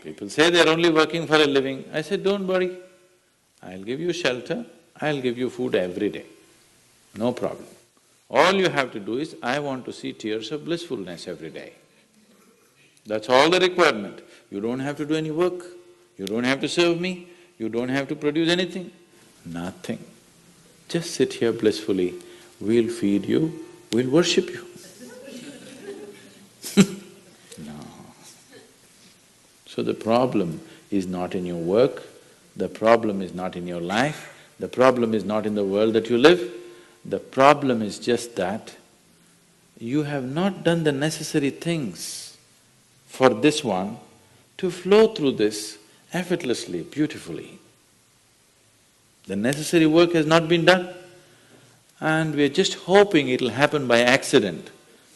People say they're only working for a living. I said, don't worry, I'll give you shelter, I'll give you food every day, no problem. All you have to do is, I want to see tears of blissfulness every day. That's all the requirement. You don't have to do any work, you don't have to serve me, you don't have to produce anything, nothing. Just sit here blissfully, we'll feed you, we'll worship you. No. So the problem is not in your work, the problem is not in your life, the problem is not in the world that you live, the problem is just that you have not done the necessary things for this one to flow through this effortlessly, beautifully. The necessary work has not been done and we're just hoping it'll happen by accident.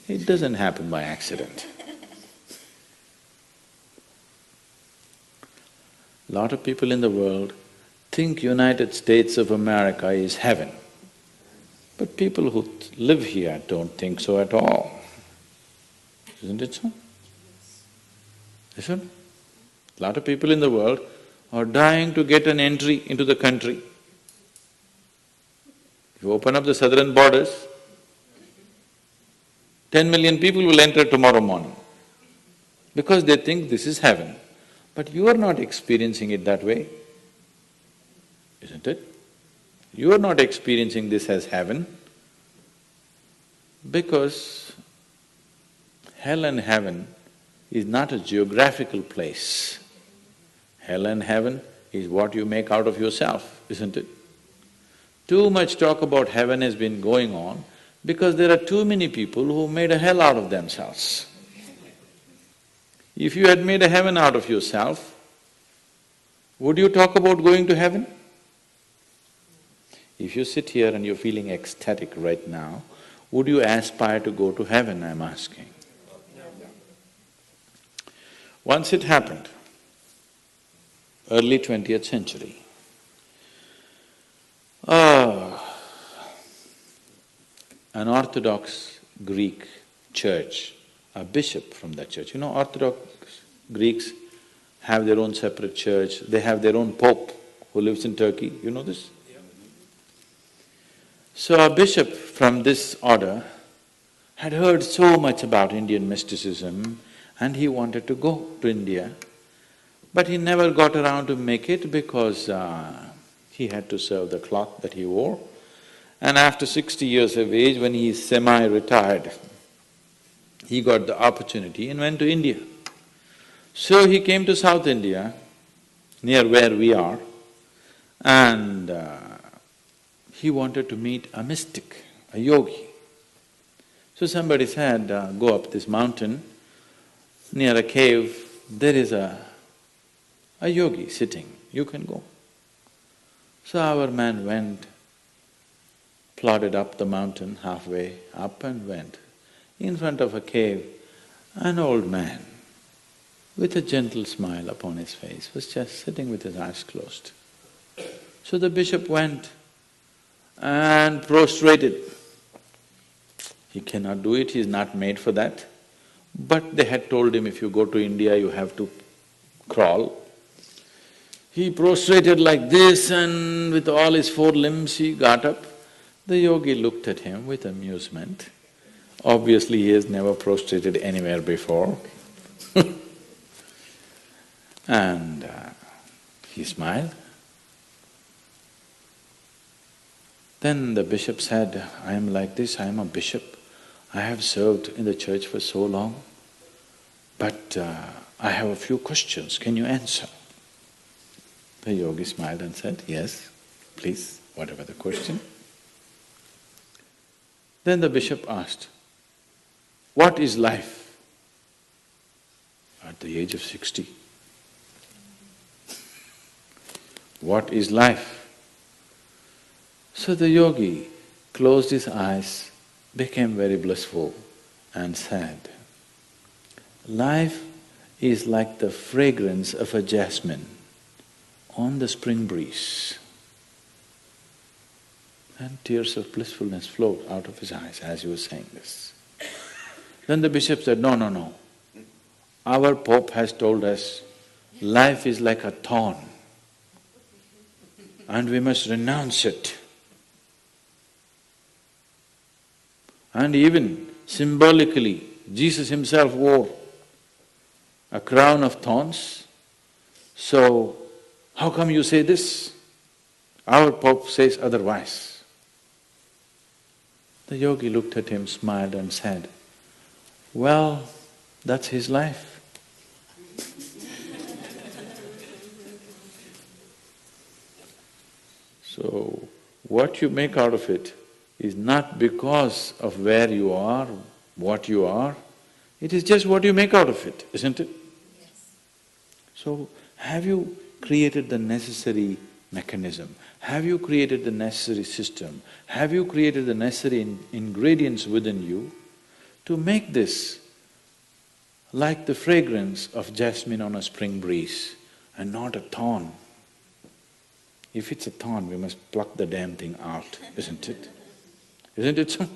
It doesn't happen by accident. Lot of people in the world think United States of America is heaven. But people who live here don't think so at all. Isn't it so? Isn't it? A lot of people in the world are dying to get an entry into the country. If you open up the southern borders, 10 million people will enter tomorrow morning because they think this is heaven. But you are not experiencing it that way, isn't it? You are not experiencing this as heaven because hell and heaven is not a geographical place. Hell and heaven is what you make out of yourself, isn't it? Too much talk about heaven has been going on because there are too many people who made a hell out of themselves. If you had made a heaven out of yourself, would you talk about going to heaven? If you sit here and you're feeling ecstatic right now, would you aspire to go to heaven, I'm asking? Once it happened, early 20th century, an Orthodox Greek church, a bishop from that church, Orthodox Greeks have their own separate church, they have their own pope who lives in Turkey, you know this? So a bishop from this order had heard so much about Indian mysticism and he wanted to go to India, but he never got around to make it because he had to serve the cloth that he wore. And after 60 years of age, when he is semi-retired, he got the opportunity and went to India. So he came to South India, near where we are, and he wanted to meet a mystic, a yogi. So somebody said, go up this mountain, near a cave, there is a yogi sitting, you can go. So our man went, plodded up the mountain, halfway up and went. In front of a cave, an old man with a gentle smile upon his face was just sitting with his eyes closed. So the bishop went and prostrated. He cannot do it, he is not made for that. But they had told him, if you go to India, you have to crawl. He prostrated like this and with all his four limbs he got up. The yogi looked at him with amusement. Obviously he has never prostrated anywhere before. And he smiled. Then the bishop said, I am like this, I am a bishop. I have served in the church for so long, but I have a few questions, can you answer? The yogi smiled and said, yes, please, whatever the question. Then the bishop asked, what is life? At the age of 60. What is life? So the yogi closed his eyes, became very blissful and said, life is like the fragrance of a jasmine on the spring breeze. And tears of blissfulness flowed out of his eyes as he was saying this. Then the bishop said, no, no, no. Our Pope has told us Life is like a thorn and we must renounce it. And even symbolically, Jesus himself wore a crown of thorns. So, how come you say this? Our Pope says otherwise. The yogi looked at him, smiled and said, well, that's his life. So, what you make out of it is not because of where you are, what you are, it is just what you make out of it, isn't it? Yes. So, have you created the necessary mechanism? Have you created the necessary system? Have you created the necessary ingredients within you to make this like the fragrance of jasmine on a spring breeze and not a thorn? If it's a thorn, we must pluck the damn thing out, isn't it? Isn't it so?